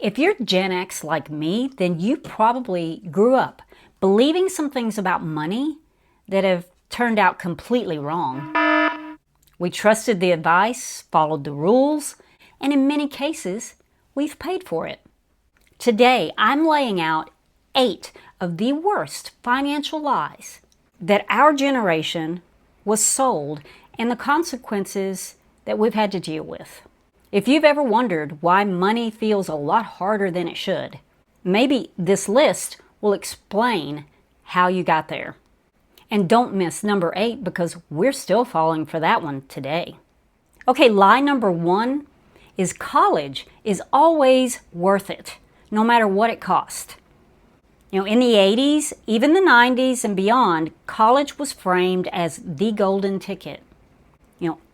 If you're Gen X like me, then you probably grew up believing some things about money that have turned out completely wrong. We trusted the advice, followed the rules, and in many cases, we've paid for it. Today, I'm laying out 8 of the worst financial lies that our generation was sold and the consequences that we've had to deal with. If you've ever wondered why money feels a lot harder than it should, maybe this list will explain how you got there. And don't miss number 8 because we're still falling for that one today. Okay, lie number 1 is college is always worth it, no matter what it costs. In the 80s, even the 90s and beyond, college was framed as the golden ticket.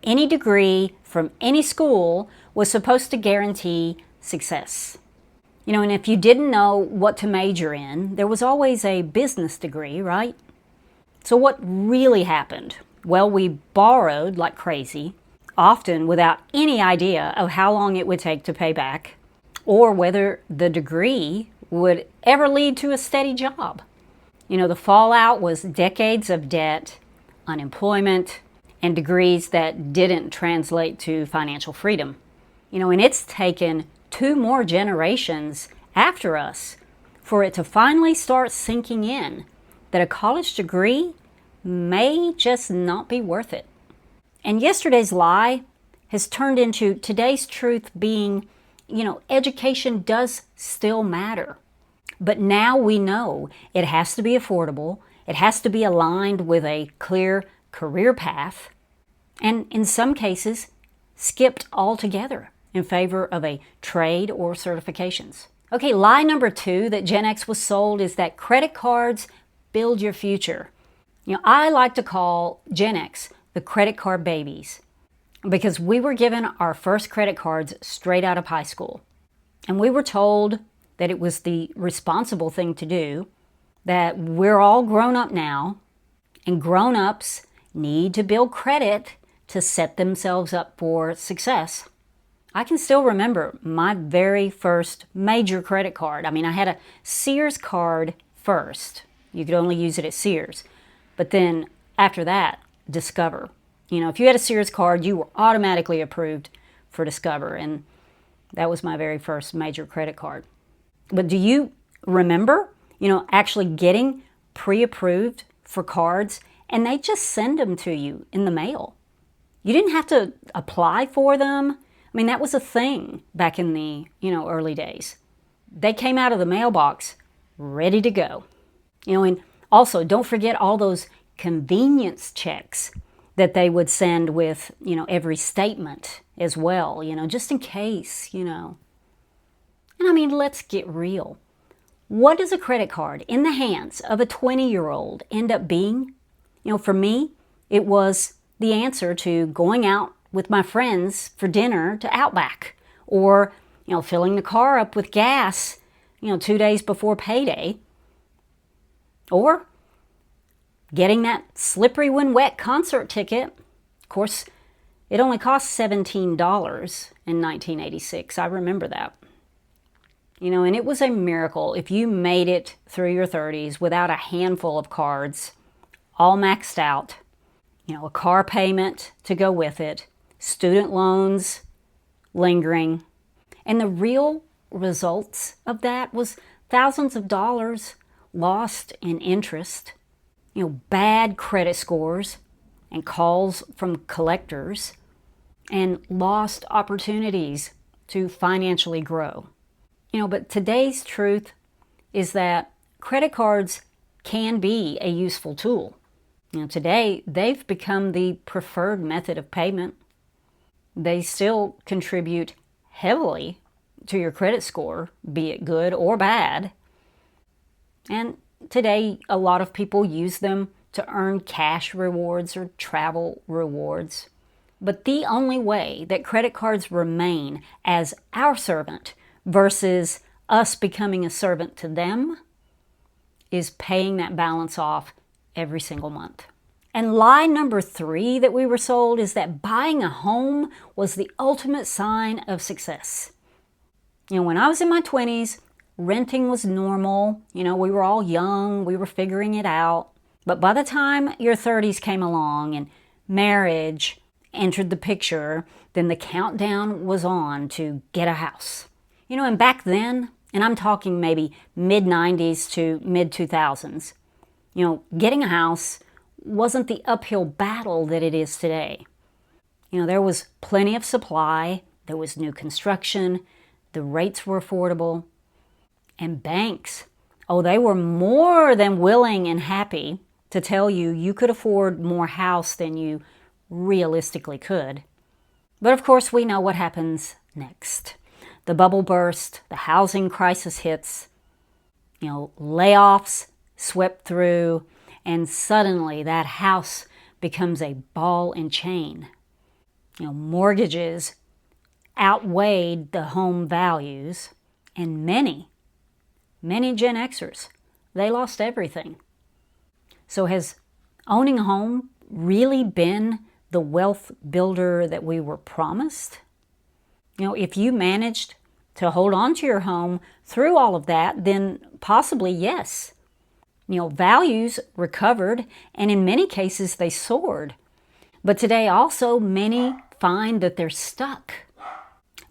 Any degree from any school was supposed to guarantee success. And if you didn't know what to major in, there was always a business degree, right? So what really happened? Well, we borrowed like crazy, often without any idea of how long it would take to pay back, or whether the degree would ever lead to a steady job. The fallout was decades of debt, unemployment, and degrees that didn't translate to financial freedom. And it's taken 2 more generations after us for it to finally start sinking in that a college degree may just not be worth it. And yesterday's lie has turned into today's truth being, education does still matter. But now we know it has to be affordable, it has to be aligned with a clear career path, and in some cases, skipped altogether in favor of a trade or certifications. Okay, lie number 2 that Gen X was sold is that credit cards build your future. I like to call Gen X the credit card babies because we were given our first credit cards straight out of high school. And we were told that it was the responsible thing to do, that we're all grown up now, and grown-ups need to build credit to set themselves up for success. I can still remember my very first major credit card. I had a Sears card first. You could only use it at Sears. But then after that, Discover. If you had a Sears card, you were automatically approved for Discover. And that was my very first major credit card. But do you remember, actually getting pre-approved for cards and they just send them to you in the mail? You didn't have to apply for them. That was a thing back in the, early days. They came out of the mailbox ready to go. And also don't forget all those convenience checks that they would send with, every statement as well, just in case, And let's get real. What does a credit card in the hands of a 20-year-old end up being? For me, it was the answer to going out with my friends for dinner to Outback, or, filling the car up with gas, 2 days before payday, or getting that slippery when wet concert ticket. Of course, it only cost $17 in 1986. I remember that. And it was a miracle if you made it through your 30s without a handful of cards, all maxed out, a car payment to go with it, student loans lingering. And the real results of that was thousands of dollars lost in interest, bad credit scores and calls from collectors, and lost opportunities to financially grow. But today's truth is that credit cards can be a useful tool. Today, they've become the preferred method of payment. They still contribute heavily to your credit score, be it good or bad. And today, a lot of people use them to earn cash rewards or travel rewards. But the only way that credit cards remain as our servant versus us becoming a servant to them is paying that balance off every single month. And lie number 3 that we were sold is that buying a home was the ultimate sign of success. When I was in my 20s, renting was normal. We were all young, we were figuring it out. But by the time your 30s came along and marriage entered the picture, then the countdown was on to get a house. And back then, and I'm talking maybe mid-90s to mid-2000s, getting a house wasn't the uphill battle that it is today. There was plenty of supply, there was new construction, the rates were affordable, and banks, they were more than willing and happy to tell you you could afford more house than you realistically could. But of course, we know what happens next. The bubble burst, the housing crisis hits, layoffs swept through, and suddenly that house becomes a ball and chain. Mortgages outweighed the home values, and many Gen Xers, they lost everything. So has owning a home really been the wealth builder that we were promised? If you managed to hold on to your home through all of that, then possibly yes. Values recovered, and in many cases they soared. But today also many find that they're stuck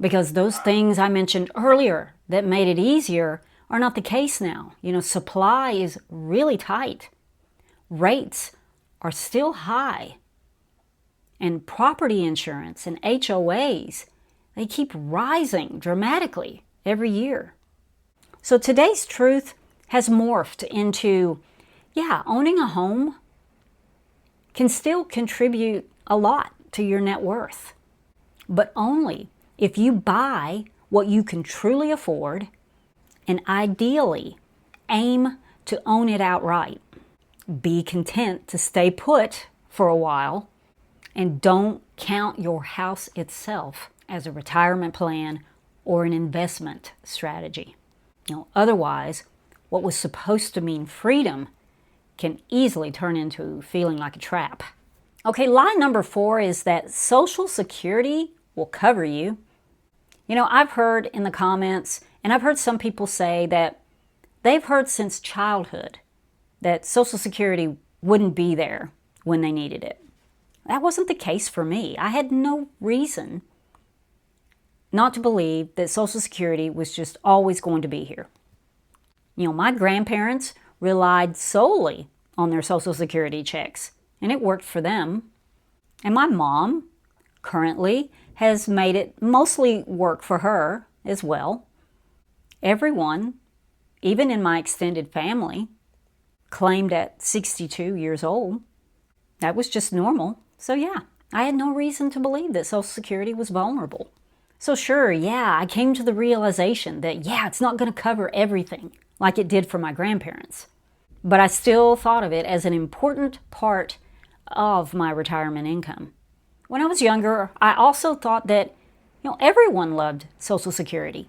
because those things I mentioned earlier that made it easier are not the case now. Supply is really tight. Rates are still high. And property insurance and HOAs, they keep rising dramatically every year. So today's truth has morphed into, owning a home can still contribute a lot to your net worth, but only if you buy what you can truly afford and ideally aim to own it outright. Be content to stay put for a while and don't count your house itself as a retirement plan or an investment strategy. Otherwise, what was supposed to mean freedom can easily turn into feeling like a trap. Okay, lie number 4 is that Social Security will cover you. I've heard in the comments, and I've heard some people say that they've heard since childhood that Social Security wouldn't be there when they needed it. That wasn't the case for me. I had no reason not to believe that Social Security was just always going to be here. My grandparents relied solely on their Social Security checks, and it worked for them. And my mom currently has made it mostly work for her as well. Everyone, even in my extended family, claimed at 62 years old. That was just normal. So I had no reason to believe that Social Security was vulnerable. So sure, I came to the realization that it's not going to cover everything like it did for my grandparents. But I still thought of it as an important part of my retirement income. When I was younger, I also thought that everyone loved Social Security.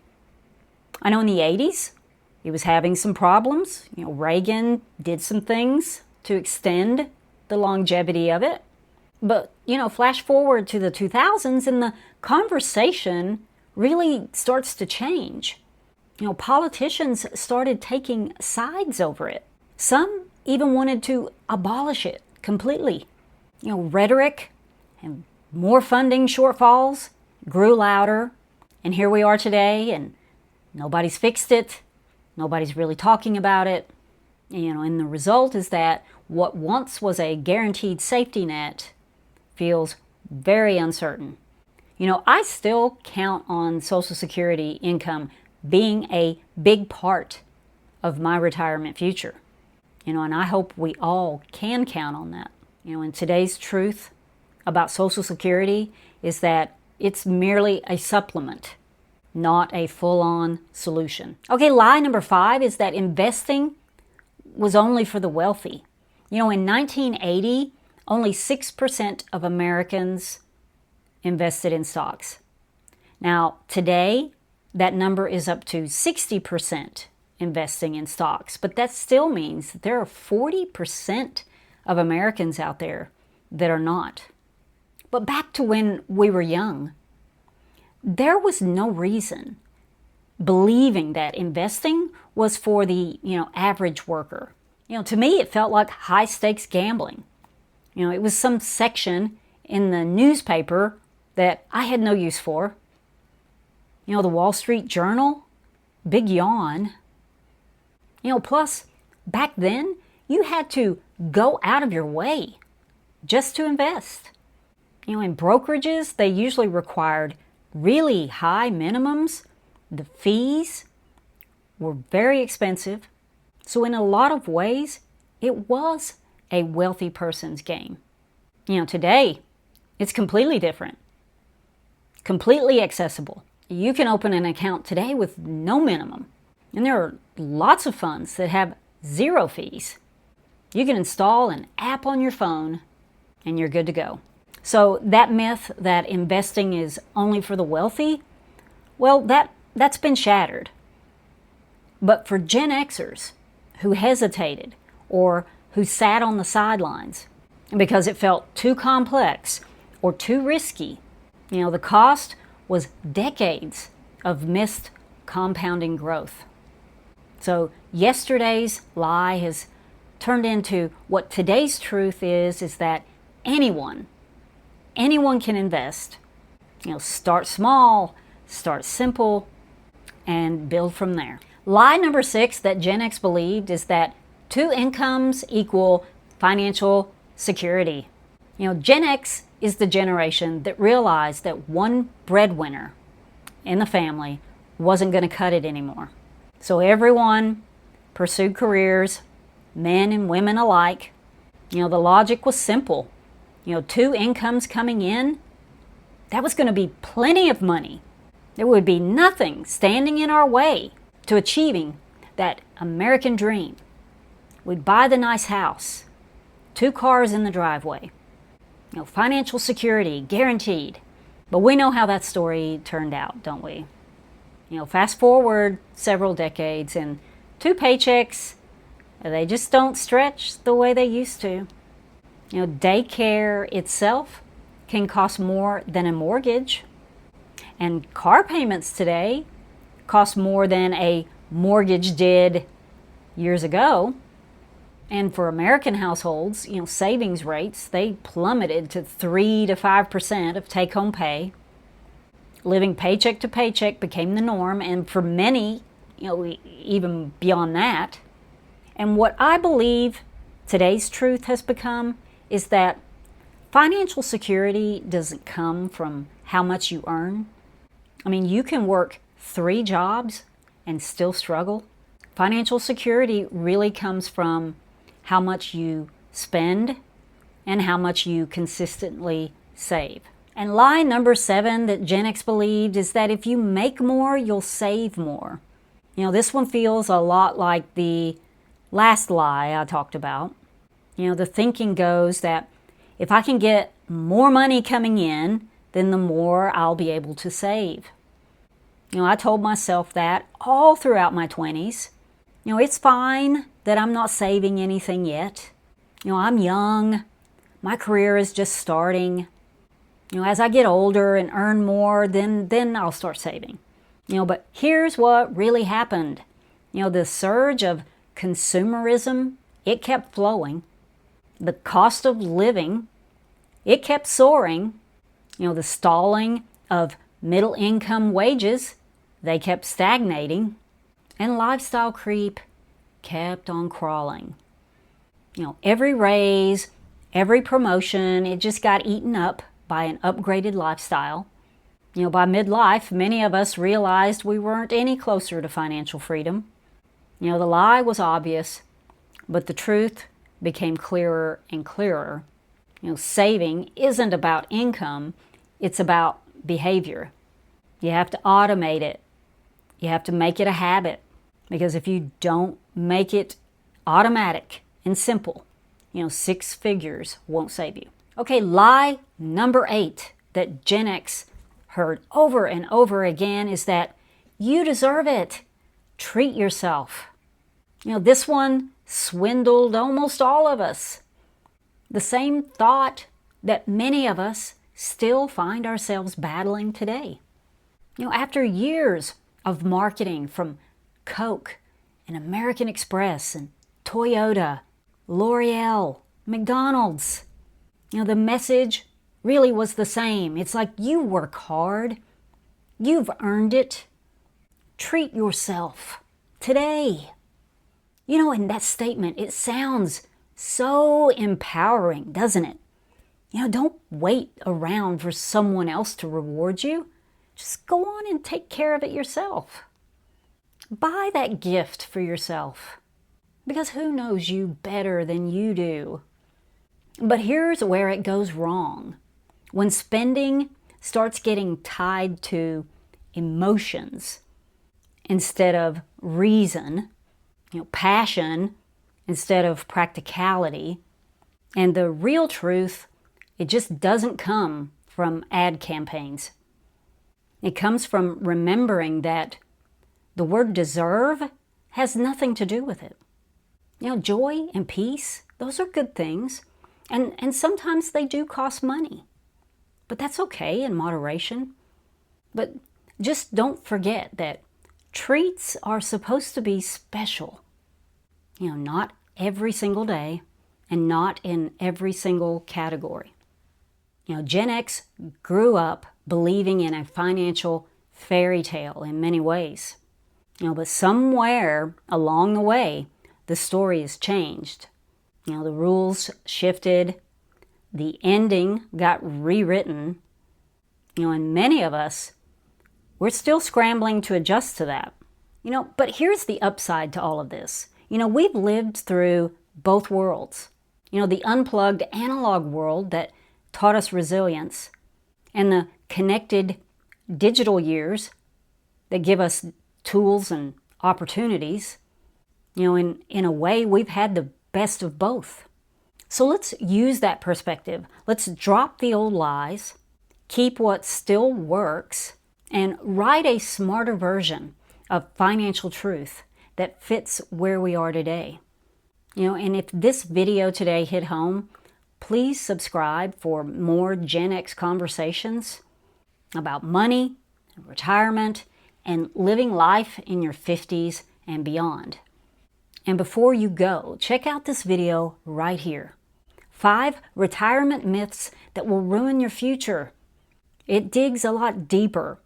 I know in the 80s, it was having some problems. Reagan did some things to extend the longevity of it. But, flash forward to the 2000s and the conversation really starts to change. Politicians started taking sides over it. Some even wanted to abolish it completely. Rhetoric and more funding shortfalls grew louder. And here we are today, and nobody's fixed it. Nobody's really talking about it. And the result is that what once was a guaranteed safety net feels very uncertain. I still count on Social Security income being a big part of my retirement future. And I hope we all can count on that. And today's truth about Social Security is that it's merely a supplement, not a full-on solution. Okay, lie number 5 is that investing was only for the wealthy. In 1980, only 6% of Americans invested in stocks. Now, today, that number is up to 60% investing in stocks, but that still means that there are 40% of Americans out there that are not. But back to when we were young, there was no reason believing that investing was for the, average worker. To me, it felt like high stakes gambling. It was some section in the newspaper that I had no use for. The Wall Street Journal, big yawn. Plus, back then, you had to go out of your way just to invest. In brokerages, they usually required really high minimums. The fees were very expensive. So in a lot of ways, it was a wealthy person's game. Today, it's completely different. Completely accessible. You can open an account today with no minimum. And there are lots of funds that have zero fees. You can install an app on your phone and you're good to go. So that myth that investing is only for the wealthy, well, that's been shattered. But for Gen Xers who hesitated or who sat on the sidelines because it felt too complex or too risky, the cost was decades of missed compounding growth. So yesterday's lie has turned into what today's truth is that anyone can invest. Start small, start simple, and build from there. Lie number 6 that Gen X believed is that 2 incomes equal financial security. Gen X is the generation that realized that one breadwinner in the family wasn't going to cut it anymore. So everyone pursued careers, men and women alike. The logic was simple. 2 incomes coming in, that was going to be plenty of money. There would be nothing standing in our way to achieving that American dream. We'd buy the nice house, 2 cars in the driveway. Financial security guaranteed. But we know how that story turned out, don't we? Fast forward several decades and 2 paychecks, they just don't stretch the way they used to. Daycare itself can cost more than a mortgage. And car payments today cost more than a mortgage did years ago. And for American households, savings rates, they plummeted to 3 to 5% of take-home pay. Living paycheck to paycheck became the norm, and for many, even beyond that. And what I believe today's truth has become is that financial security doesn't come from how much you earn. You can work 3 jobs and still struggle. Financial security really comes from how much you spend and how much you consistently save. And lie number 7 that Gen X believed is that if you make more, you'll save more. This one feels a lot like the last lie I talked about. The thinking goes that if I can get more money coming in, then the more I'll be able to save. I told myself that all throughout my 20s. It's fine that I'm not saving anything yet. I'm young. My career is just starting. As I get older and earn more, then I'll start saving. But here's what really happened. The surge of consumerism, it kept flowing. The cost of living, it kept soaring. The stalling of middle income wages, they kept stagnating. And lifestyle creep kept on crawling. Every raise, every promotion, it just got eaten up by an upgraded lifestyle. By midlife, many of us realized we weren't any closer to financial freedom. The lie was obvious, but the truth became clearer and clearer. Saving isn't about income, it's about behavior. You have to automate it. You have to make it a habit. Because if you don't make it automatic and simple, 6 figures won't save you. Okay, lie number 8 that Gen X heard over and over again is that you deserve it. Treat yourself. This one swindled almost all of us. The same thought that many of us still find ourselves battling today. After years of marketing from Coke and American Express and Toyota, L'Oreal, McDonald's. The message really was the same. It's like, you work hard. You've earned it. Treat yourself today. In that statement, it sounds so empowering, doesn't it? Don't wait around for someone else to reward you. Just go on and take care of it yourself. Buy that gift for yourself, because who knows you better than you do? But here's where it goes wrong. When spending starts getting tied to emotions instead of reason, passion instead of practicality, and the real truth, it just doesn't come from ad campaigns. It comes from remembering that the word deserve has nothing to do with it. Joy and peace, those are good things. And sometimes they do cost money. But that's okay in moderation. But just don't forget that treats are supposed to be special. Not every single day and not in every single category. Gen X grew up believing in a financial fairy tale in many ways. But somewhere along the way, the story has changed. The rules shifted, the ending got rewritten, and many of us, we're still scrambling to adjust to that. But here's the upside to all of this. We've lived through both worlds. The unplugged analog world that taught us resilience, and the connected digital years that give us tools and opportunities. In a way, we've had the best of both. So let's use that perspective. Let's drop the old lies, keep what still works, and write a smarter version of financial truth that fits where we are today. And if this video today hit home, please subscribe for more Gen X conversations about money, retirement, and living life in your 50s and beyond. And before you go, check out this video right here. 5 retirement myths that will ruin your future. It digs a lot deeper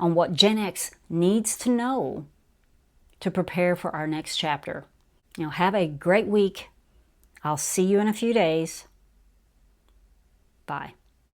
on what Gen X needs to know to prepare for our next chapter. Have a great week. I'll see you in a few days. Bye.